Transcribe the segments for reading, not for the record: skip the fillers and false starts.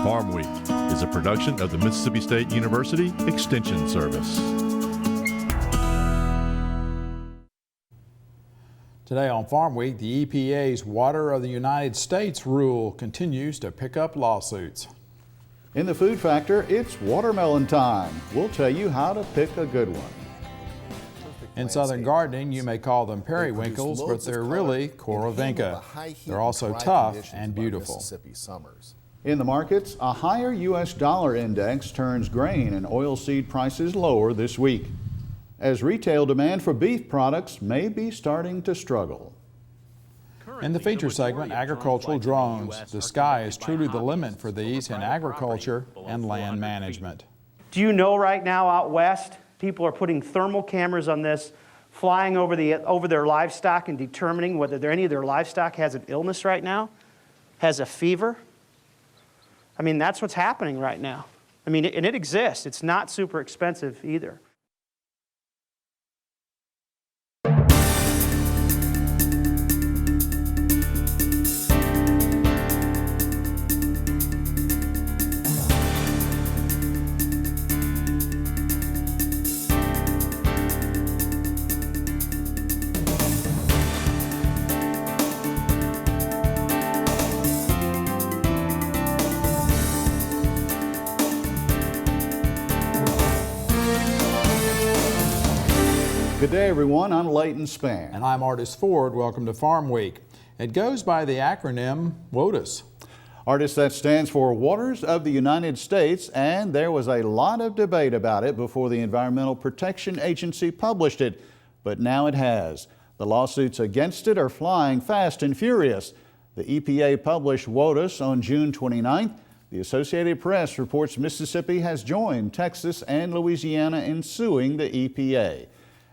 Farmweek is a production of the Mississippi State University Extension Service. Today on Farmweek, the EPA's Water of the United States rule continues to pick up lawsuits. In the Food Factor, it's watermelon time. We'll tell you how to pick a good one. In southern gardening, you may call them periwinkles, but they're really Coravinca. They're also tough and beautiful. In the markets, a higher U.S. dollar index turns grain and oilseed prices lower this week, as retail demand for beef products may be starting to struggle. In the feature segment, agricultural drones. The sky is truly the limit for these in agriculture and land management. Do you know right now out west, people are putting thermal cameras on this, flying over their livestock and determining whether any of their livestock has an illness right now, has a fever? I mean, that's what's happening right now. I mean, and it exists. It's not super expensive either. Good day, everyone. I'm Leighton Spann. And I'm Artis Ford. Welcome to Farm Week. It goes by the acronym WOTUS. Artis, that stands for Waters of the United States, and there was a lot of debate about it before the Environmental Protection Agency published it, but now it has. The lawsuits against it are flying fast and furious. The EPA published WOTUS on June 29th. The Associated Press reports Mississippi has joined Texas and Louisiana in suing the EPA.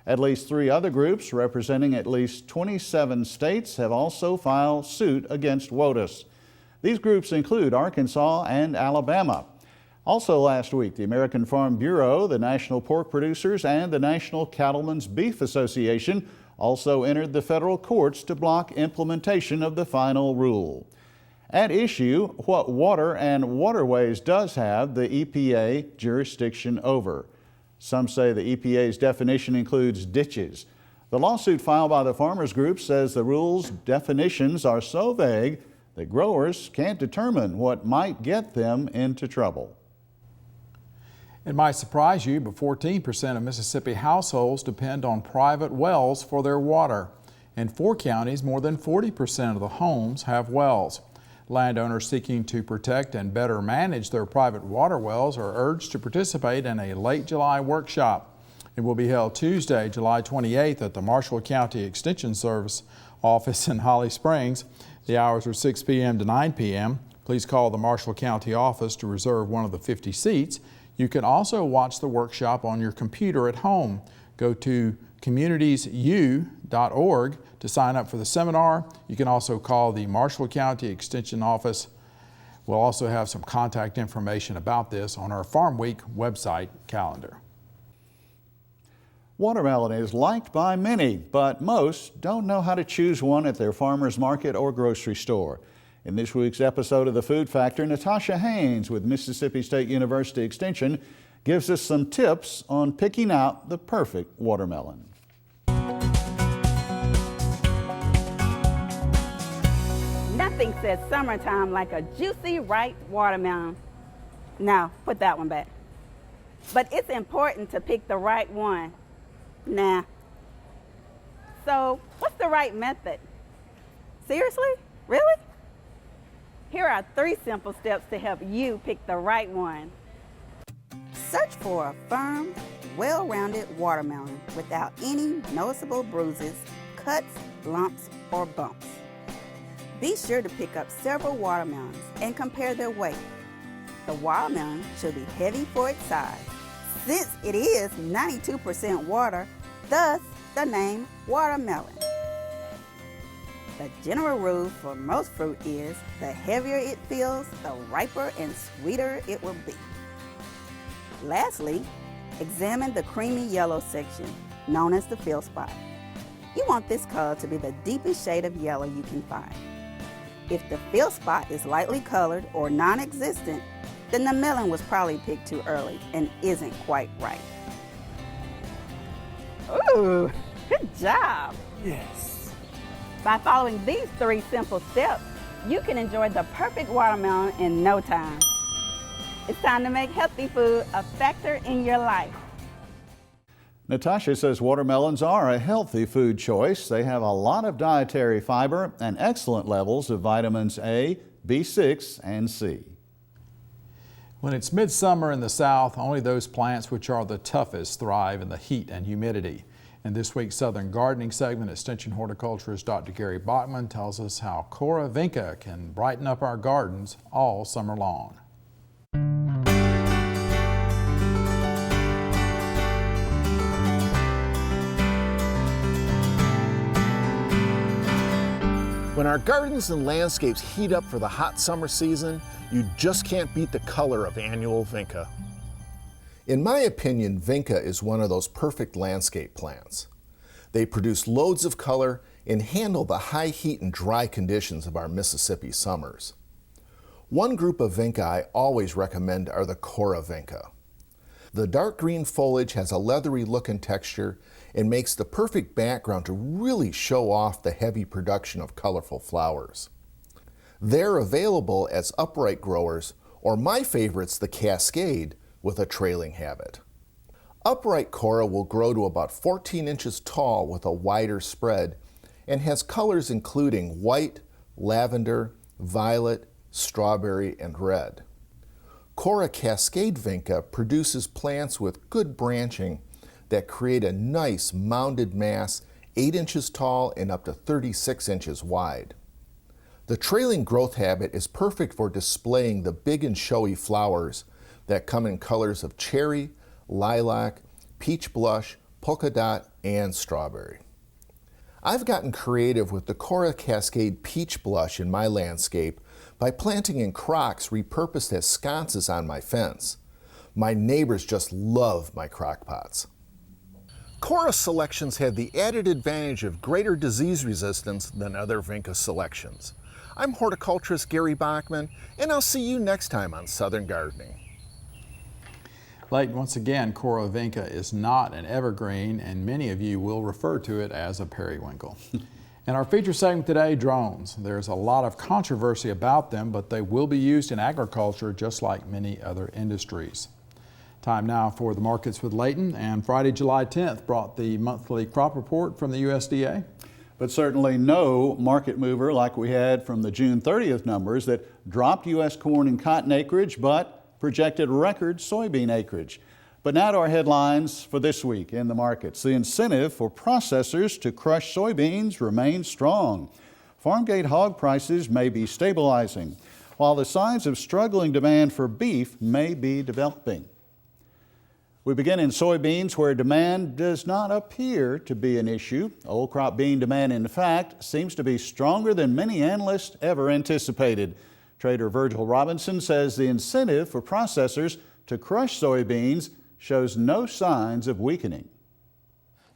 At least 3 other groups representing at least 27 states have also filed suit against WOTUS. These groups include Arkansas and Alabama. Also last week, the American Farm Bureau, the National Pork Producers, and the National Cattlemen's Beef Association also entered the federal courts to block implementation of the final rule. At issue, what water and waterways does have the EPA jurisdiction over. Some say the EPA's definition includes ditches. The lawsuit filed by the farmers group says the rule's definitions are so vague that growers can't determine what might get them into trouble. It might surprise you, but 14% of Mississippi households depend on private wells for their water. In 4 counties, more than 40% of the homes have wells. Landowners seeking to protect and better manage their private water wells are urged to participate in a late July workshop. It will be held Tuesday, July 28th at the Marshall County Extension Service office in Holly Springs. The hours are 6 p.m. to 9 p.m. Please call the Marshall County office to reserve one of the 50 seats. You can also watch the workshop on your computer at home. Go to communitiesu.org to sign up for the seminar. You can also call the Marshall County Extension Office. We'll also have some contact information about this on our Farm Week website calendar. Watermelon is liked by many, but most don't know how to choose one at their farmer's market or grocery store. In this week's episode of The Food Factor, Natasha Haynes with Mississippi State University Extension gives us some tips on picking out the perfect watermelon. Nothing says summertime like a juicy, ripe watermelon. Now, put that one back. But it's important to pick the right one. Nah. So, what's the right method? Seriously? Really? Here are 3 simple steps to help you pick the right one. Search for a firm, well-rounded watermelon without any noticeable bruises, cuts, lumps, or bumps. Be sure to pick up several watermelons and compare their weight. The watermelon should be heavy for its size, since it is 92% water, thus the name watermelon. The general rule for most fruit is the heavier it feels, the riper and sweeter it will be. Lastly, examine the creamy yellow section, known as the field spot. You want this color to be the deepest shade of yellow you can find. If the field spot is lightly colored or non-existent, then the melon was probably picked too early and isn't quite right. Ooh, good job. Yes. By following these 3 simple steps, you can enjoy the perfect watermelon in no time. It's time to make healthy food a factor in your life. Natasha says watermelons are a healthy food choice. They have a lot of dietary fiber and excellent levels of vitamins A, B6, and C. When it's midsummer in the South, only those plants which are the toughest thrive in the heat and humidity. In this week's Southern Gardening segment, Extension horticulturist Dr. Gary Bachman tells us how Cora vinca can brighten up our gardens all summer long. When our gardens and landscapes heat up for the hot summer season, you just can't beat the color of annual vinca. In my opinion, vinca is one of those perfect landscape plants. They produce loads of color and handle the high heat and dry conditions of our Mississippi summers. One group of vinca I always recommend are the Cora vinca. The dark green foliage has a leathery look and texture and makes the perfect background to really show off the heavy production of colorful flowers. They're available as upright growers, or my favorite's the Cascade with a trailing habit. Upright Cora will grow to about 14 inches tall with a wider spread and has colors including white, lavender, violet, strawberry, and red. Cora Cascade vinca produces plants with good branching that create a nice mounded mass 8 inches tall and up to 36 inches wide. The trailing growth habit is perfect for displaying the big and showy flowers that come in colors of cherry, lilac, peach blush, polka dot, and strawberry. I've gotten creative with the Cora Cascade peach blush in my landscape by planting in crocks repurposed as sconces on my fence. My neighbors just love my crock pots. Cora selections have the added advantage of greater disease resistance than other vinca selections. I'm horticulturist Gary Bachman, and I'll see you next time on Southern Gardening. Leighton, once again, Cora vinca is not an evergreen, and many of you will refer to it as a periwinkle. In our feature segment today, drones. There's a lot of controversy about them, but they will be used in agriculture just like many other industries. Time now for the markets with Leighton, and Friday, July 10th brought the monthly crop report from the USDA. But certainly no market mover like we had from the June 30th numbers that dropped U.S. corn and cotton acreage, but projected record soybean acreage. But now to our headlines for this week in the markets. The incentive for processors to crush soybeans remains strong. Farmgate hog prices may be stabilizing, while the signs of struggling demand for beef may be developing. We begin in soybeans, where demand does not appear to be an issue. Old crop bean demand, in fact, seems to be stronger than many analysts ever anticipated. Trader Virgil Robinson says the incentive for processors to crush soybeans shows no signs of weakening.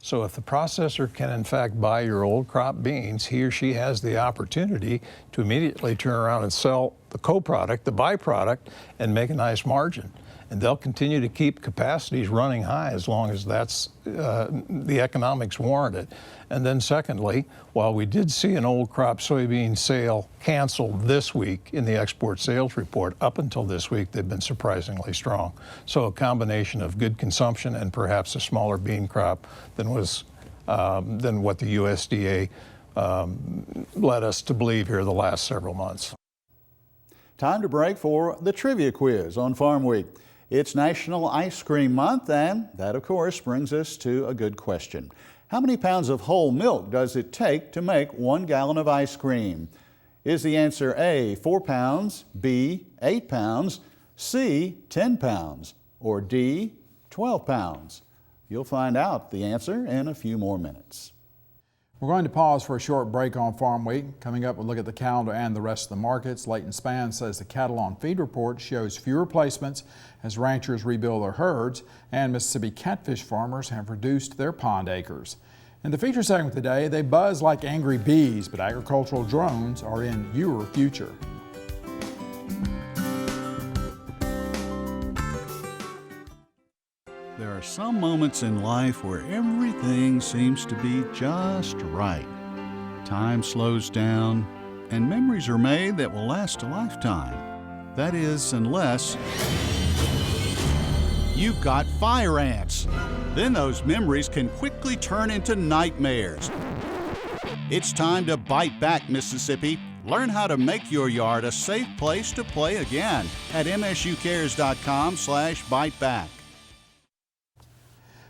So if the processor can in fact buy your old crop beans, he or she has the opportunity to immediately turn around and sell the co-product, the byproduct, and make a nice margin. And they'll continue to keep capacities running high as long as that's the economics warrant it. And then secondly, while we did see an old crop soybean sale canceled this week in the export sales report, up until this week they've been surprisingly strong. So a combination of good consumption and perhaps a smaller bean crop than what the USDA led us to believe here the last several months. Time to break for the trivia quiz on Farm Week. It's National Ice Cream Month, and that, of course, brings us to a good question. How many pounds of whole milk does it take to make 1 gallon of ice cream? Is the answer A, 4 pounds, B, 8 pounds, C, 10 pounds, or D, 12 pounds? You'll find out the answer in a few more minutes. We're going to pause for a short break on Farm Week. Coming up, we'll look at the calendar and the rest of the markets. Leighton Spann says the cattle on feed report shows fewer placements as ranchers rebuild their herds, and Mississippi catfish farmers have reduced their pond acres. In the feature segment today, they buzz like angry bees, but agricultural drones are in your future. There are some moments in life where everything seems to be just right. Time slows down, and memories are made that will last a lifetime. That is, unless you've got fire ants. Then those memories can quickly turn into nightmares. It's time to bite back, Mississippi. Learn how to make your yard a safe place to play again at msucares.com/biteback.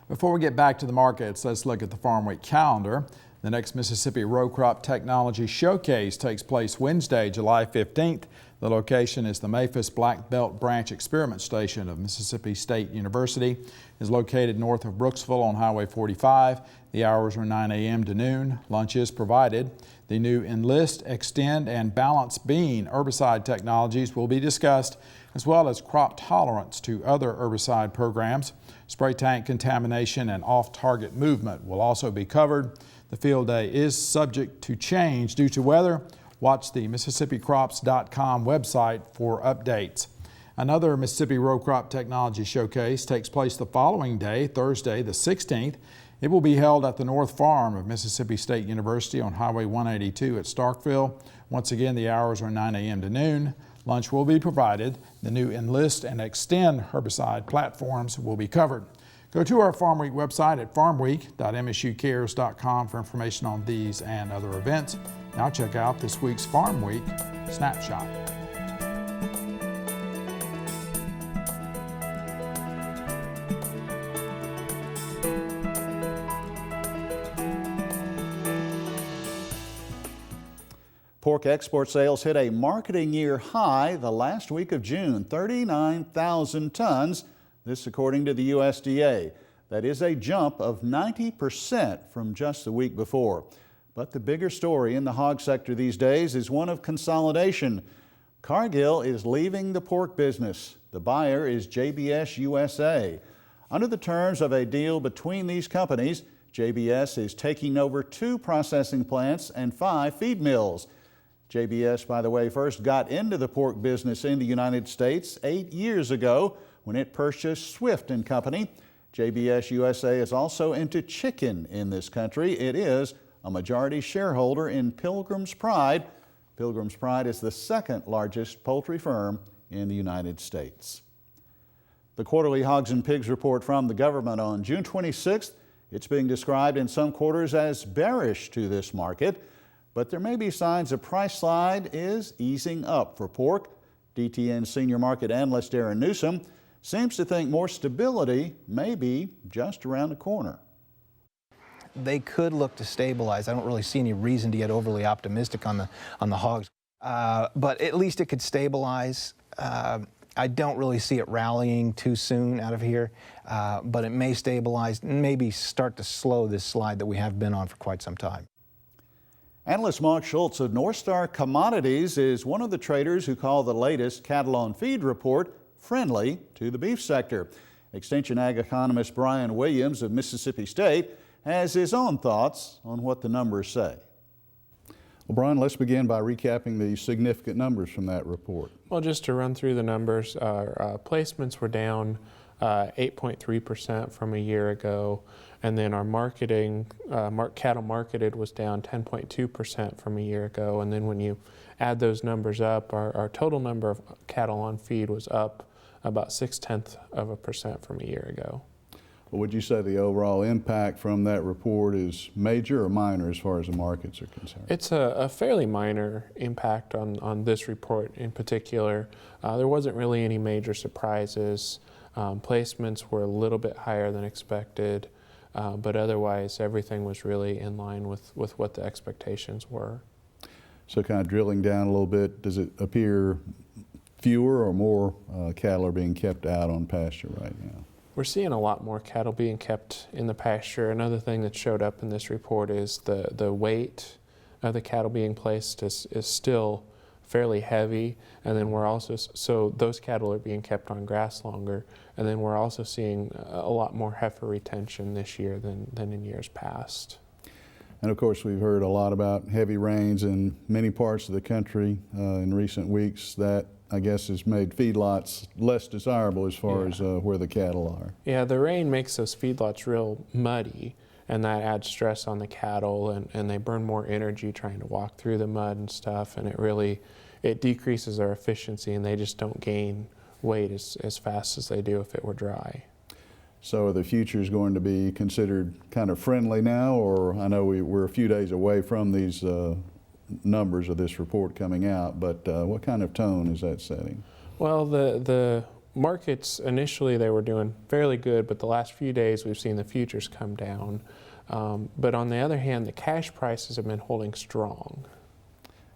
Before we get back to the markets, let's look at the Farm Week calendar. The next Mississippi Row Crop Technology Showcase takes place Wednesday, July 15th. The location is the Memphis Black Belt Branch Experiment Station of Mississippi State University. It is located north of Brooksville on Highway 45. The hours are 9 a.m. to noon. Lunch is provided. The new Enlist, Extend, and Balance Bean herbicide technologies will be discussed, as well as crop tolerance to other herbicide programs. Spray tank contamination and off-target movement will also be covered. The field day is subject to change due to weather. Watch the MississippiCrops.com website for updates. Another Mississippi Row Crop Technology Showcase takes place the following day, Thursday the 16th. It will be held at the North Farm of Mississippi State University on Highway 182 at Starkville. Once again, the hours are 9 a.m. to noon. Lunch will be provided. The new Enlist and Extend herbicide platforms will be covered. Go to our Farm Week website at farmweek.msucares.com for information on these and other events. Now check out this week's Farm Week Snapshot. Pork export sales hit a marketing year high the last week of June, 39,000 tons. This according to the USDA. That is a jump of 90% from just the week before. But the bigger story in the hog sector these days is one of consolidation. Cargill is leaving the pork business. The buyer is JBS USA. Under the terms of a deal between these companies, JBS is taking over 2 processing plants and 5 feed mills. JBS, by the way, first got into the pork business in the United States 8 years ago when it purchased Swift & Company. JBS USA is also into chicken in this country. It is a majority shareholder in Pilgrim's Pride. Pilgrim's Pride is the second largest poultry firm in the United States. The quarterly Hogs and Pigs report from the government on June 26th. It's being described in some quarters as bearish to this market, but there may be signs a price slide is easing up for pork. DTN senior market analyst Aaron Newsom seems to think more stability may be just around the corner. They could look to stabilize. I don't really see any reason to get overly optimistic on the hogs, but at least it could stabilize. I don't really see it rallying too soon out of here, but it may stabilize, maybe start to slow this slide that we have been on for quite some time. Analyst Mark Schultz of North Star Commodities is one of the traders who call the latest cattle on feed report friendly to the beef sector. Extension Ag economist Brian Williams of Mississippi State has his own thoughts on what the numbers say. Well, Brian, let's begin by recapping the significant numbers from that report. Well, just to run through the numbers, our placements were down 8.3% from a year ago, and then our cattle marketed was down 10.2% from a year ago, and then when you add those numbers up, our total number of cattle on feed was up about 0.6% from a year ago. Well, would you say the overall impact from that report is major or minor as far as the markets are concerned? It's a fairly minor impact on this report in particular. There wasn't really any major surprises. Placements were a little bit higher than expected, but otherwise everything was really in line with what the expectations were. So kind of drilling down a little bit, does it appear fewer or more cattle are being kept out on pasture right now? We're seeing a lot more cattle being kept in the pasture. Another thing that showed up in this report is the weight of the cattle being placed is still fairly heavy, and then we're also, so those cattle are being kept on grass longer, and then we're also seeing a lot more heifer retention this year than in years past. And of course, we've heard a lot about heavy rains in many parts of the country in recent weeks. That, I guess, has made feedlots less desirable as far as where the cattle are. Yeah, the rain makes those feedlots real muddy, and that adds stress on the cattle, and they burn more energy trying to walk through the mud and stuff, and it decreases their efficiency, and they just don't gain weight as fast as they do if it were dry. So the future is going to be considered kind of friendly now, or I know we're a few days away from these numbers of this report coming out, but what kind of tone is that setting? Well, the markets initially they were doing fairly good, but the last few days we've seen the futures come down. But on the other hand, the cash prices have been holding strong.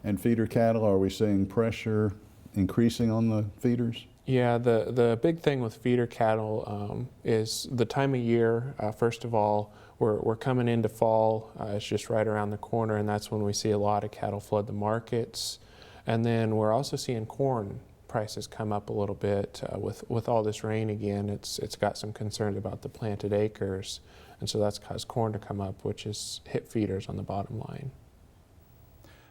And feeder cattle, are we seeing pressure increasing on the feeders? Yeah, the big thing with feeder cattle is the time of year. First of all, we're coming into fall. It's just right around the corner, and that's when we see a lot of cattle flood the markets. And then we're also seeing corn prices come up a little bit with all this rain again. It's got some concerns about the planted acres, and so that's caused corn to come up, which has hit feeders on the bottom line.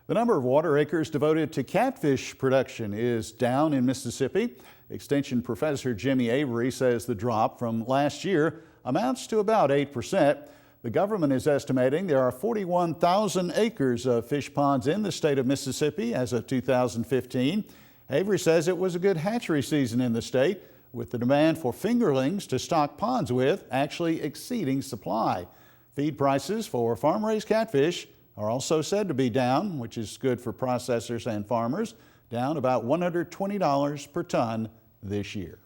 The number of water acres devoted to catfish production is down in Mississippi. Extension Professor Jimmy Avery says the drop from last year amounts to about 8%. The government is estimating there are 41,000 acres of fish ponds in the state of Mississippi as of 2015. Avery says it was a good hatchery season in the state, with the demand for fingerlings to stock ponds with actually exceeding supply. Feed prices for farm-raised catfish are also said to be down, which is good for processors and farmers, down about $120 per ton this year.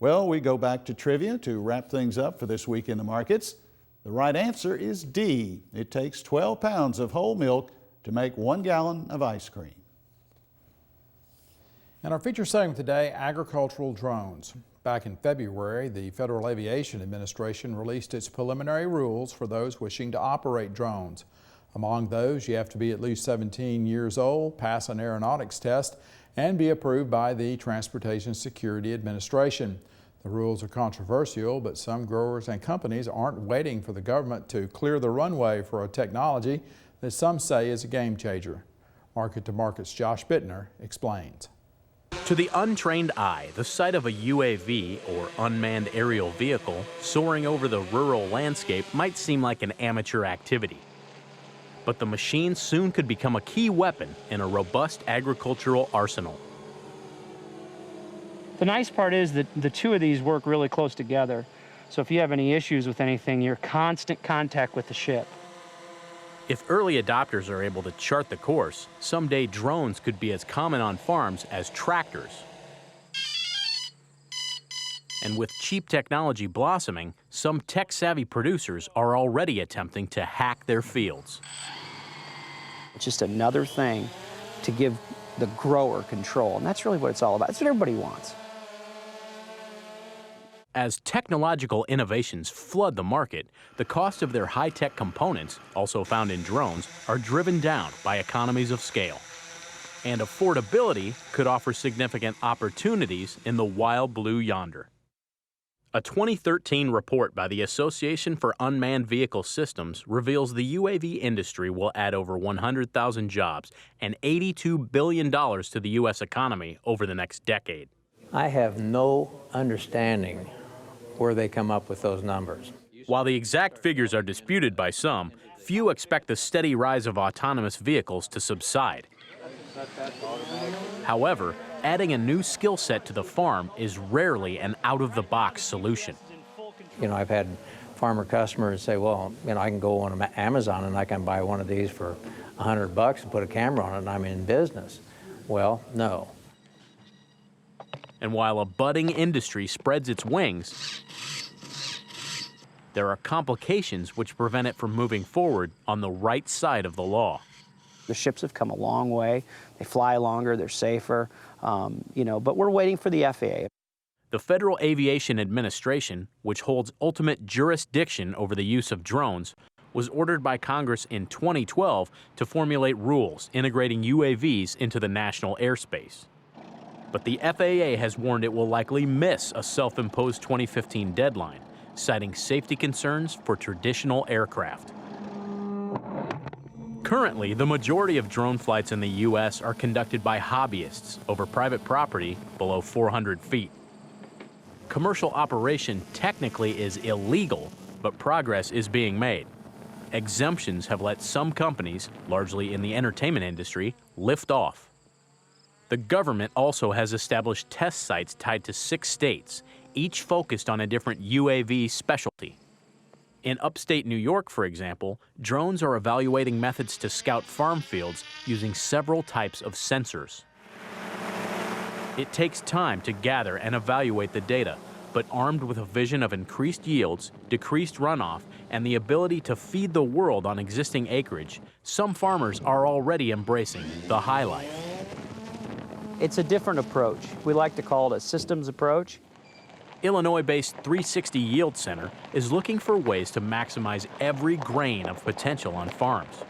Well, we go back to trivia to wrap things up for this week in the markets. The right answer is D. It takes 12 pounds of whole milk to make 1 gallon of ice cream. In our feature segment today, agricultural drones. Back in February, the Federal Aviation Administration released its preliminary rules for those wishing to operate drones. Among those, you have to be at least 17 years old, pass an aeronautics test, and be approved by the Transportation Security Administration. The rules are controversial, but some growers and companies aren't waiting for the government to clear the runway for a technology that some say is a game changer. Market to Market's Josh Bittner explains. To the untrained eye, the sight of a UAV, or unmanned aerial vehicle, soaring over the rural landscape might seem like an amateur activity. But the machine soon could become a key weapon in a robust agricultural arsenal. The nice part is that the two of these work really close together. So if you have any issues with anything, you're in constant contact with the ship. If early adopters are able to chart the course, someday drones could be as common on farms as tractors. And with cheap technology blossoming, some tech-savvy producers are already attempting to hack their fields. It's just another thing to give the grower control, and that's really what it's all about. That's what everybody wants. As technological innovations flood the market, the cost of their high-tech components, also found in drones, are driven down by economies of scale. And affordability could offer significant opportunities in the wild blue yonder. A 2013 report by the Association for Unmanned Vehicle Systems reveals the UAV industry will add over 100,000 jobs and $82 billion to the U.S. economy over the next decade. I have no understanding where they come up with those numbers. While the exact figures are disputed by some, few expect the steady rise of autonomous vehicles to subside. However, adding a new skill set to the farm is rarely an out-of-the-box solution. You know, I've had farmer customers say, well, you know, I can go on Amazon and I can buy one of these for $100 and put a camera on it and I'm in business. Well, no. And while a budding industry spreads its wings, there are complications which prevent it from moving forward on the right side of the law. The ships have come a long way. They fly longer, they're safer, but we're waiting for the FAA. The Federal Aviation Administration, which holds ultimate jurisdiction over the use of drones, was ordered by Congress in 2012 to formulate rules integrating UAVs into the national airspace. But the FAA has warned it will likely miss a self-imposed 2015 deadline, citing safety concerns for traditional aircraft. Currently, the majority of drone flights in the U.S. are conducted by hobbyists over private property below 400 feet. Commercial operation technically is illegal, but progress is being made. Exemptions have let some companies, largely in the entertainment industry, lift off. The government also has established test sites tied to 6 states, each focused on a different UAV specialty. In upstate New York, for example, drones are evaluating methods to scout farm fields using several types of sensors. It takes time to gather and evaluate the data, but armed with a vision of increased yields, decreased runoff, and the ability to feed the world on existing acreage, some farmers are already embracing the high life. It's a different approach. We like to call it a systems approach. Illinois-based 360 Yield Center is looking for ways to maximize every grain of potential on farms.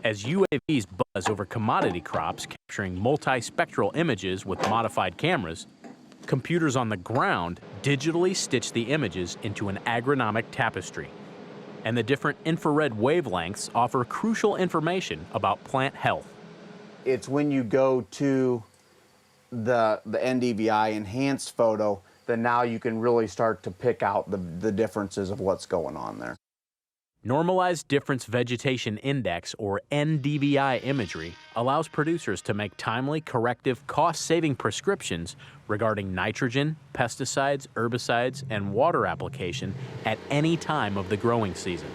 As UAVs buzz over commodity crops, capturing multi-spectral images with modified cameras, computers on the ground digitally stitch the images into an agronomic tapestry. And the different infrared wavelengths offer crucial information about plant health. It's when you go to the NDVI enhanced photo that now you can really start to pick out the differences of what's going on there. Normalized Difference Vegetation Index, or NDVI imagery, allows producers to make timely, corrective, cost-saving prescriptions regarding nitrogen, pesticides, herbicides, and water application at any time of the growing season.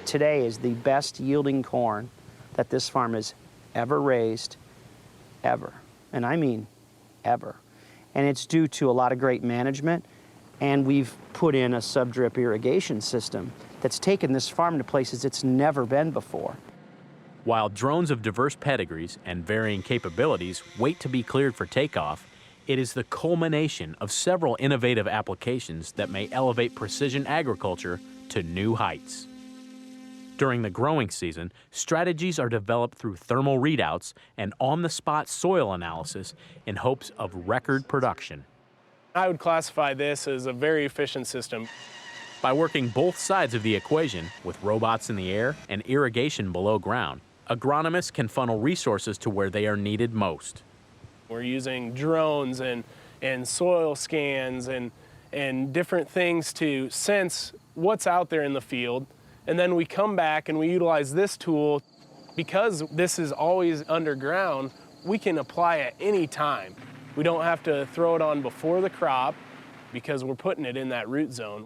Today is the best yielding corn that this farm has ever raised, ever. And I mean ever. And it's due to a lot of great management, and we've put in a sub-drip irrigation system that's taken this farm to places it's never been before. While drones of diverse pedigrees and varying capabilities wait to be cleared for takeoff, it is the culmination of several innovative applications that may elevate precision agriculture to new heights. During the growing season, strategies are developed through thermal readouts and on-the-spot soil analysis in hopes of record production. I would classify this as a very efficient system. By working both sides of the equation, with robots in the air and irrigation below ground, agronomists can funnel resources to where they are needed most. We're using drones and soil scans and different things to sense what's out there in the field. And then we come back and we utilize this tool. Because this is always underground, we can apply at any time. We don't have to throw it on before the crop because we're putting it in that root zone.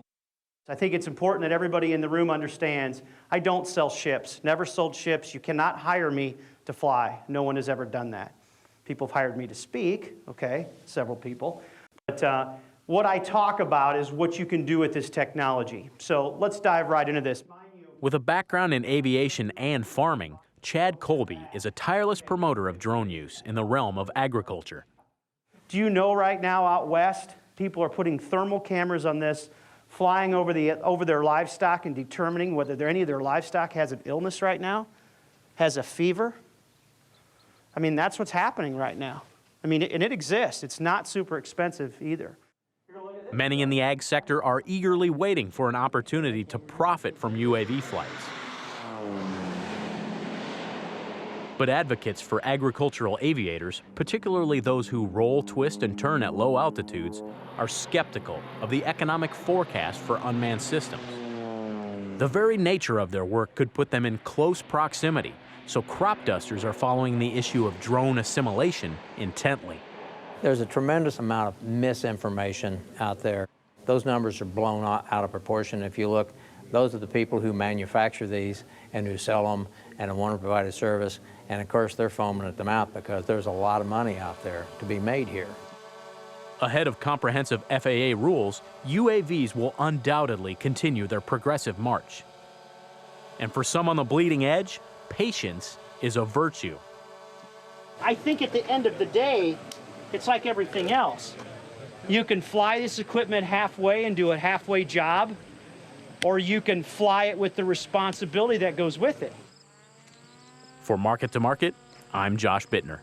I think it's important that everybody in the room understands I don't sell ships, never sold ships. You cannot hire me to fly. No one has ever done that. People have hired me to speak, okay, several people. But what I talk about is what you can do with this technology. So let's dive right into this. With a background in aviation and farming, Chad Colby is a tireless promoter of drone use in the realm of agriculture. Do you know right now out west, people are putting thermal cameras on this, flying over their livestock and determining whether any of their livestock has an illness right now, has a fever? I mean, that's what's happening right now. I mean, and it exists. It's not super expensive either. Many in the ag sector are eagerly waiting for an opportunity to profit from UAV flights. But advocates for agricultural aviators, particularly those who roll, twist, and turn at low altitudes, are skeptical of the economic forecast for unmanned systems. The very nature of their work could put them in close proximity, so crop dusters are following the issue of drone assimilation intently. There's a tremendous amount of misinformation out there. Those numbers are blown out of proportion. If you look, those are the people who manufacture these and who sell them and want to provide a service. And of course, they're foaming at the mouth because there's a lot of money out there to be made here. Ahead of comprehensive FAA rules, UAVs will undoubtedly continue their progressive march. And for some on the bleeding edge, patience is a virtue. I think at the end of the day, it's like everything else. You can fly this equipment halfway and do a halfway job, or you can fly it with the responsibility that goes with it. For Market to Market, I'm Josh Bittner.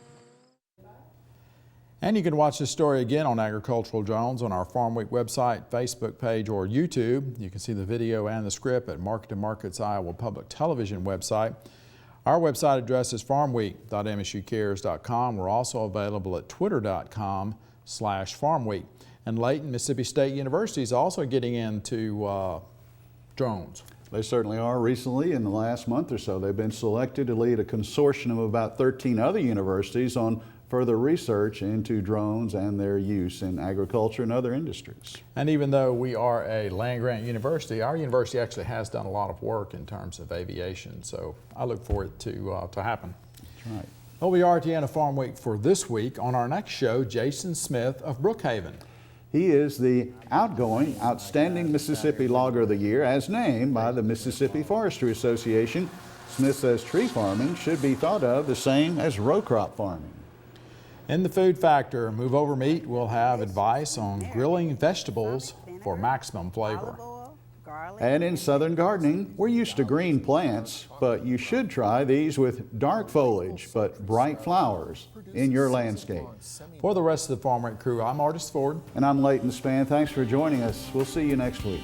And you can watch this story again on agricultural drones on our Farm Week website, Facebook page, or YouTube. You can see the video and the script at Market to Market's Iowa Public Television website. Our website address is farmweek.msucares.com. We're also available at twitter.com/farmweek. And Layton, Mississippi State University is also getting into drones. They certainly are. Recently, in the last month or so, they've been selected to lead a consortium of about 13 other universities on further research into drones and their use in agriculture and other industries. And even though we are a land-grant university, our university actually has done a lot of work in terms of aviation, so I look for it to happen. That's right. Well, we are at the end of Farm Week for this week. On our next show, Jason Smith of Brookhaven. He is the outgoing Outstanding Mississippi Logger of the Year as named by the Mississippi Forestry Association. Smith says tree farming should be thought of the same as row crop farming. In the Food Factor, Move Over Meat will have advice on grilling vegetables for maximum flavor. And in Southern Gardening, we're used to green plants, but you should try these with dark foliage but bright flowers in your landscape. For the rest of the Farm Week crew, I'm Artis Ford. And I'm Layton Spann. Thanks for joining us. We'll see you next week.